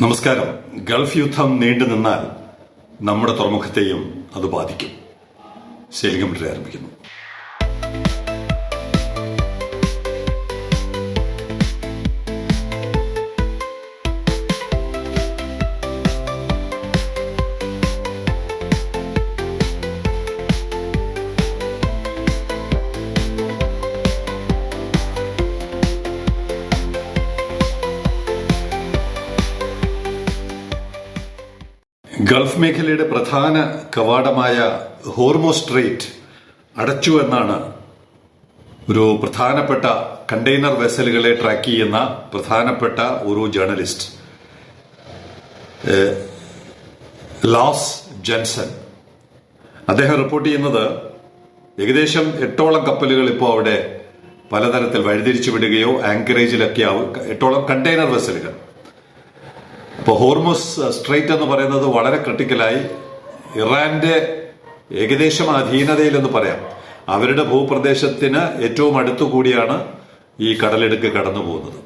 നമസ്കാരം. ഗൾഫ് യുദ്ധം നീണ്ടു നിന്നാൽ നമ്മുടെ തുറമുഖത്തെയും അത് ബാധിക്കും. ശൈലിംഗം ആരംഭിക്കുന്നു. ഗൾഫ് മേഖലയുടെ പ്രധാന കവാടമായ ഹോർമോസ് സ്ട്രെയിറ്റ് അടച്ചു എന്നാണ് ഒരു പ്രധാനപ്പെട്ട കണ്ടെയ്നർ വെസലുകളെ ട്രാക്ക് ചെയ്യുന്ന പ്രധാനപ്പെട്ട ഒരു ജേർണലിസ്റ്റ് ലാസ് ജെൻസൺ അദ്ദേഹം റിപ്പോർട്ട് ചെയ്യുന്നത് ഏകദേശം 8ഓളം കപ്പലുകൾ ഇപ്പോൾ അവിടെ പലതരത്തിൽ വഴിതിരിച്ചു വിടുകയോ ആങ്കറേജിലൊക്കെ 8ഓളം കണ്ടെയ്നർ വെസലുകൾ. ഇപ്പോൾ ഹോർമോസ് സ്ട്രെയിറ്റ് എന്ന് പറയുന്നത് വളരെ ക്രിട്ടിക്കലായി ഇറാന്റെ ഏകദേശം അധീനതയിൽ എന്ന് പറയാം. അവരുടെ ഭൂപ്രദേശത്തിന് ഏറ്റവും അടുത്തുകൂടിയാണ് ഈ കടലിടുക്ക് കടന്നു പോകുന്നത്.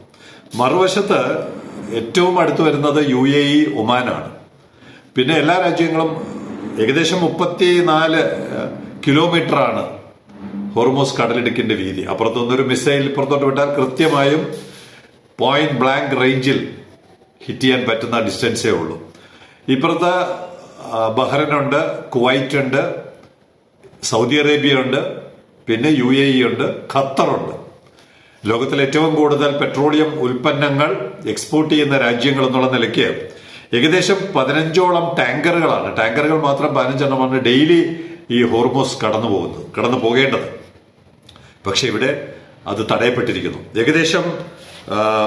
മറുവശത്ത് ഏറ്റവും അടുത്ത് വരുന്നത് UAE, ഒമാനാണ്. പിന്നെ എല്ലാ രാജ്യങ്ങളും ഏകദേശം 34 കിലോമീറ്ററാണ് ഹോർമോസ് കടലിടുക്കിന്റെ വീതി. അപ്പുറത്തുനിന്നൊരു മിസൈൽ ഇപ്പുറത്തോട്ട് വിട്ടാൽ കൃത്യമായും പോയിന്റ് ബ്ലാങ്ക് റേഞ്ചിൽ ഹിറ്റ് ചെയ്യാൻ പറ്റുന്ന ഡിസ്റ്റൻസേ ഉള്ളൂ. ഇപ്പുറത്ത് ബഹ്റൈനുണ്ട്, കുവൈറ്റ് ഉണ്ട്, സൗദി അറേബ്യ ഉണ്ട്, പിന്നെ UAE ഉണ്ട്, ഖത്തറുണ്ട്. ലോകത്തിൽ ഏറ്റവും കൂടുതൽ പെട്രോളിയം ഉൽപ്പന്നങ്ങൾ എക്സ്പോർട്ട് ചെയ്യുന്ന രാജ്യങ്ങൾ എന്നുള്ള നിലയ്ക്ക് ഏകദേശം 15ഓളം ടാങ്കറുകളാണ്. ടാങ്കറുകൾ മാത്രം 15 ഡെയിലി ഈ ഹോർമോസ് കടന്നു പോകേണ്ടത്. പക്ഷെ ഇവിടെ അത് തടയപ്പെട്ടിരിക്കുന്നു. ഏകദേശം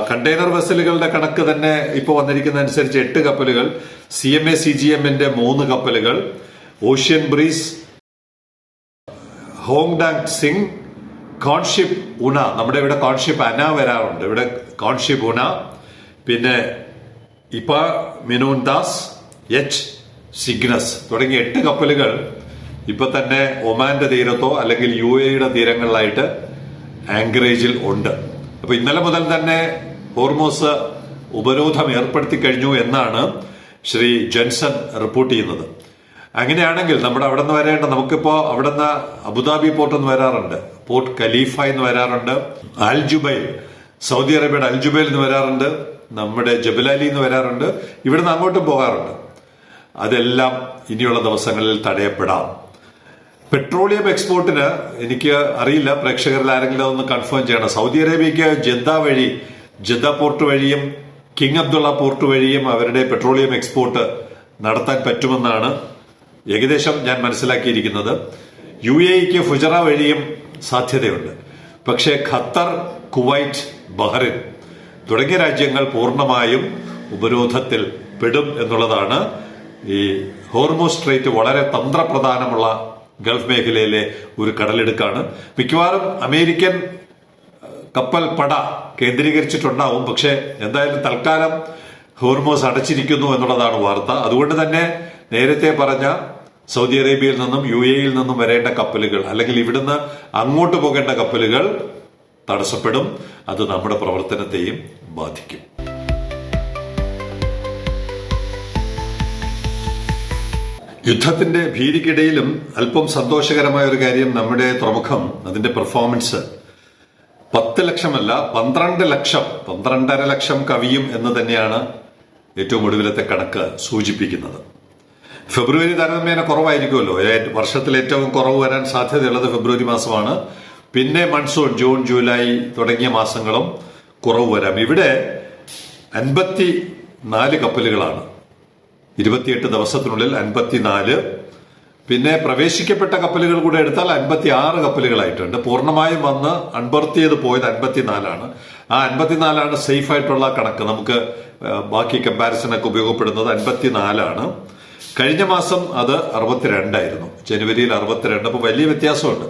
കണ്ടെയ്നർ വെസലുകളുടെ കണക്ക് തന്നെ ഇപ്പോൾ വന്നിരിക്കുന്ന അനുസരിച്ച് 8 കപ്പലുകൾ, CMA CGMന്റെ 3 കപ്പലുകൾ, ഓഷ്യൻ ബ്രീസ്, ഹോങ്ഡാങ് സിംഗ്, കോൺഷിപ്പ് ഉണ, നമ്മുടെ ഇവിടെ കോൺഷിപ്പ് അന വരാറുണ്ട്, ഇവിടെ കോൺഷിപ്പ് ഉണ, പിന്നെ ഇപ്പ മിനോൻദാസ്, എച്ച് സിഗ്നസ് തുടങ്ങിയ 8 കപ്പലുകൾ ഇപ്പൊ തന്നെ ഒമാന്റെ തീരത്തോ അല്ലെങ്കിൽ UAEയുടെ തീരങ്ങളിലായിട്ട് ആങ്കറേജിൽ ഉണ്ട്. അപ്പൊ ഇന്നലെ മുതൽ തന്നെ ഹോർമോസ് ഉപരോധം ഏർപ്പെടുത്തി കഴിഞ്ഞു എന്നാണ് ശ്രീ ജെൻസൺ റിപ്പോർട്ട് ചെയ്യുന്നത്. അങ്ങനെയാണെങ്കിൽ നമ്മുടെ അവിടെ നിന്ന് വരേണ്ട, നമുക്കിപ്പോ അവിടെ നിന്ന് അബുദാബി പോർട്ട് എന്ന് വരാറുണ്ട്, പോർട്ട് ഖലീഫ എന്ന് വരാറുണ്ട്, അൽ ജുബൈൽ, സൗദി അറേബ്യയുടെ അൽ ജുബൈൽ എന്ന് വരാറുണ്ട്, നമ്മുടെ ജബലാലി എന്ന് വരാറുണ്ട്, ഇവിടുന്ന് അങ്ങോട്ടും പോകാറുണ്ട്. അതെല്ലാം ഇനിയുള്ള ദിവസങ്ങളിൽ തടയപ്പെടാം. പെട്രോളിയം എക്സ്പോർട്ടിന് എനിക്ക് അറിയില്ല, പ്രേക്ഷകരിൽ ആരെങ്കിലും അതൊന്ന് കൺഫേം ചെയ്യണം. സൗദി അറേബ്യയ്ക്ക് ജദ്ദ പോർട്ട് വഴിയും കിങ് അബ്ദുള്ള പോർട്ട് വഴിയും അവരുടെ പെട്രോളിയം എക്സ്പോർട്ട് നടത്താൻ പറ്റുമെന്നാണ് ഏകദേശം ഞാൻ മനസ്സിലാക്കിയിരിക്കുന്നത്. UAEക്ക് ഫുജറ വഴിയും സാധ്യതയുണ്ട്. പക്ഷേ ഖത്തർ, കുവൈറ്റ്, ബഹ്റൈൻ തുടങ്ങിയ രാജ്യങ്ങൾ പൂർണ്ണമായും ഉപരോധത്തിൽ പെടും എന്നുള്ളതാണ്. ഈ ഹോർമോസ് സ്ട്രെയിറ്റ് വളരെ തന്ത്രപ്രധാനമുള്ള ഗൾഫ് മേഖലയിലെ ഒരു കടലിടുക്കാണ്. മിക്കവാറും അമേരിക്കൻ കപ്പൽ പട കേന്ദ്രീകരിച്ചിട്ടുണ്ടാവും. പക്ഷെ എന്തായാലും തൽക്കാലം ഹോർമോസ് അടച്ചിരിക്കുന്നു എന്നുള്ളതാണ് വാർത്ത. അതുകൊണ്ട് തന്നെ നേരത്തെ പറഞ്ഞ സൗദി അറേബ്യയിൽ നിന്നും UAEയിൽ നിന്നും വരേണ്ട കപ്പലുകൾ അല്ലെങ്കിൽ ഇവിടുന്ന് അങ്ങോട്ട് പോകേണ്ട കപ്പലുകൾ തടസ്സപ്പെടും. അത് നമ്മുടെ പ്രവർത്തനത്തെയും ബാധിക്കും. യുദ്ധത്തിന്റെ ഭീതിക്കിടയിലും അല്പം സന്തോഷകരമായ ഒരു കാര്യം, നമ്മുടെ തുറമുഖം അതിന്റെ പെർഫോമൻസ് 10 ലക്ഷമല്ല 12 ലക്ഷം 12.5 ലക്ഷം കവിയും എന്ന് തന്നെയാണ് ഏറ്റവും ഒടുവിലത്തെ കണക്ക് സൂചിപ്പിക്കുന്നത്. ഫെബ്രുവരി താരതമ്യേന കുറവായിരിക്കുമല്ലോ. വർഷത്തിൽ ഏറ്റവും കുറവ് വരാൻ സാധ്യതയുള്ളത് ഫെബ്രുവരി മാസമാണ്. പിന്നെ മൺസൂൺ ജൂൺ, ജൂലൈ തുടങ്ങിയ മാസങ്ങളും കുറവ് വരാം. ഇവിടെ 54 കപ്പലുകളാണ്. 28 ദിവസത്തിനുള്ളിൽ 54. പിന്നെ പ്രവേശിക്കപ്പെട്ട കപ്പലുകൾ കൂടെ എടുത്താൽ 56 കപ്പലുകളായിട്ടുണ്ട്. പൂർണ്ണമായും വന്ന് അൺബർത്ത് ചെയ്ത് പോയത് 54ആണ്. ആ 54ആണ് സേഫ് ആയിട്ടുള്ള കണക്ക്. നമുക്ക് ബാക്കി കമ്പാരിസണൊക്കെ ഉപയോഗപ്പെടുന്നത് 54ആണ്. കഴിഞ്ഞ മാസം അത് 62ആയിരുന്നു. ജനുവരിയിൽ 62. അപ്പൊ വലിയ വ്യത്യാസമുണ്ട്.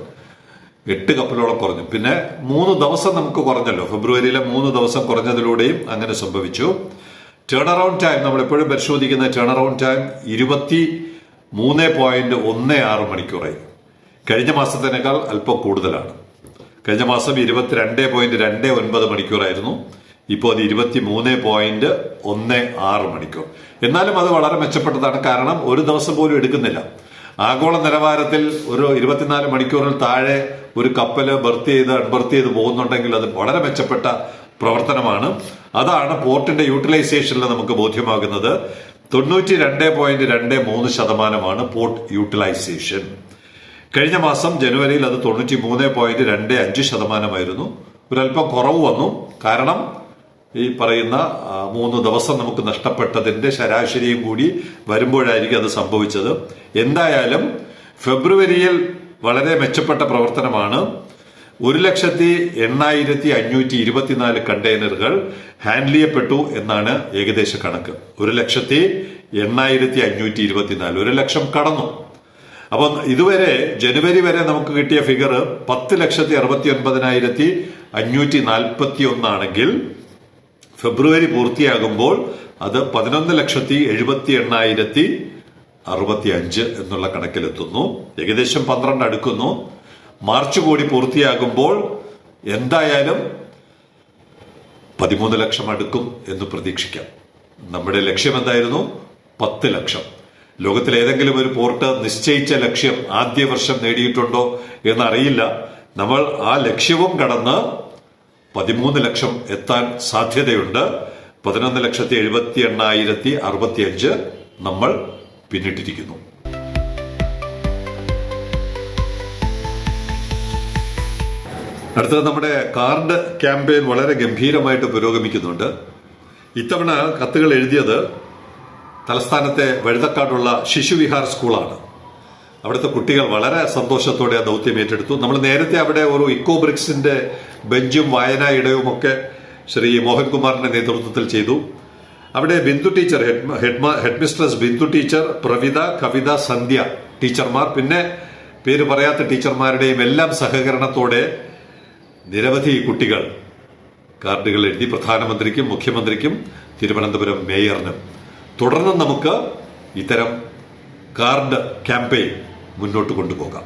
8 കപ്പലോളം കുറഞ്ഞു. പിന്നെ 3 ദിവസം നമുക്ക് കുറഞ്ഞല്ലോ. ഫെബ്രുവരിയിലെ 3 ദിവസം കുറഞ്ഞതിലൂടെയും അങ്ങനെ സംഭവിച്ചു. ടേൺ അറൌണ്ട് ടൈം നമ്മൾ എപ്പോഴും പരിശോധിക്കുന്ന ടേൺ അറൌണ്ട് ടൈം 23.16 മണിക്കൂറായി. കഴിഞ്ഞ മാസത്തിനേക്കാൾ അല്പം കൂടുതലാണ്. കഴിഞ്ഞ മാസം 22.29 മണിക്കൂറായിരുന്നു. ഇപ്പോൾ അത് 23.16 മണിക്കൂർ. എന്നാലും അത് വളരെ മെച്ചപ്പെട്ടതാണ്. കാരണം ഒരു ദിവസം പോലും എടുക്കുന്നില്ല. ആഗോള നിലവാരത്തിൽ ഒരു 24 മണിക്കൂറിൽ താഴെ ഒരു കപ്പല് ബർത്ത് ചെയ്ത് അൺബർത്ത് ചെയ്ത് പോകുന്നുണ്ടെങ്കിൽ അത് വളരെ മെച്ചപ്പെട്ട പ്രവർത്തനമാണ്. അതാണ് പോർട്ടിന്റെ യൂട്ടിലൈസേഷനിൽ നമുക്ക് ബോധ്യമാകുന്നത്. 92.23% പോർട്ട് യൂട്ടിലൈസേഷൻ. കഴിഞ്ഞ മാസം ജനുവരിയിൽ അത് 93.25% ഒരല്പം കുറവ് വന്നു. കാരണം ഈ പറയുന്ന 3 ദിവസം നമുക്ക് നഷ്ടപ്പെട്ടതിന്റെ ശരാശരിയും കൂടി വരുമ്പോഴായിരിക്കും അത് സംഭവിച്ചത്. എന്തായാലും ഫെബ്രുവരിയിൽ വളരെ മെച്ചപ്പെട്ട പ്രവർത്തനമാണ്. 1,08,524 കണ്ടെയ്നറുകൾ ഹാൻഡിൽ ചെയ്യപ്പെട്ടു എന്നാണ് ഏകദേശ കണക്ക്. 1,08,524, 1,00,000 കടന്നു. അപ്പം ഇതുവരെ ജനുവരി വരെ നമുക്ക് കിട്ടിയ ഫിഗർ 10,69,541 ആണെങ്കിൽ ഫെബ്രുവരി പൂർത്തിയാകുമ്പോൾ അത് 11,78,065 എന്നുള്ള കണക്കിലെത്തുന്നു. ഏകദേശം 12 അടുക്കുന്നു. മാർച്ച് കൂടി പൂർത്തിയാകുമ്പോൾ എന്തായാലും 13 ലക്ഷം അടുക്കും എന്ന് പ്രതീക്ഷിക്കാം. നമ്മുടെ ലക്ഷ്യം എന്തായിരുന്നു? 10 ലക്ഷം. ലോകത്തിലെ ഏതെങ്കിലും ഒരു പോർട്ട് നിശ്ചയിച്ച ലക്ഷ്യം ആദ്യ വർഷം നേടിയിട്ടുണ്ടോ എന്നറിയില്ല. നമ്മൾ ആ ലക്ഷ്യവും കടന്ന് 13 ലക്ഷം എത്താൻ സാധ്യതയുണ്ട്. 11,78,065 നമ്മൾ പിന്നിട്ടിരിക്കുന്നു. അടുത്തത് നമ്മുടെ കാർഡ് ക്യാമ്പയിൻ വളരെ ഗംഭീരമായിട്ട് പുരോഗമിക്കുന്നുണ്ട്. ഇത്തവണ കത്തുകൾ എഴുതിയത് തലസ്ഥാനത്തെ വഴുതക്കാടുള്ള ശിശുവിഹാർ സ്കൂളാണ്. അവിടുത്തെ കുട്ടികൾ വളരെ സന്തോഷത്തോടെ ആ ദൗത്യം ഏറ്റെടുത്തു. നമ്മൾ നേരത്തെ അവിടെ ഒരു ഇക്കോ ബ്രിക്സിന്റെ ബെഞ്ചും വായനാ ഇടവും ഒക്കെ ശ്രീ മോഹൻകുമാറിന്റെ നേതൃത്വത്തിൽ ചെയ്തു. അവിടെ Bindu teacher, head mistress Bindu teacher, Pravitha, Kavitha, Sandhya ടീച്ചർമാർ, പിന്നെ പേര് പറയാത്ത ടീച്ചർമാരുടെയും എല്ലാം സഹകരണത്തോടെ നിരവധി കുട്ടികൾ കാർഡുകൾ എഴുതി പ്രധാനമന്ത്രിക്കും മുഖ്യമന്ത്രിക്കും തിരുവനന്തപുരം മേയറിനും. തുടർന്ന് നമുക്ക് ഇത്തരം കാർഡ് ക്യാമ്പയിൻ മുന്നോട്ട് കൊണ്ടുപോകാം.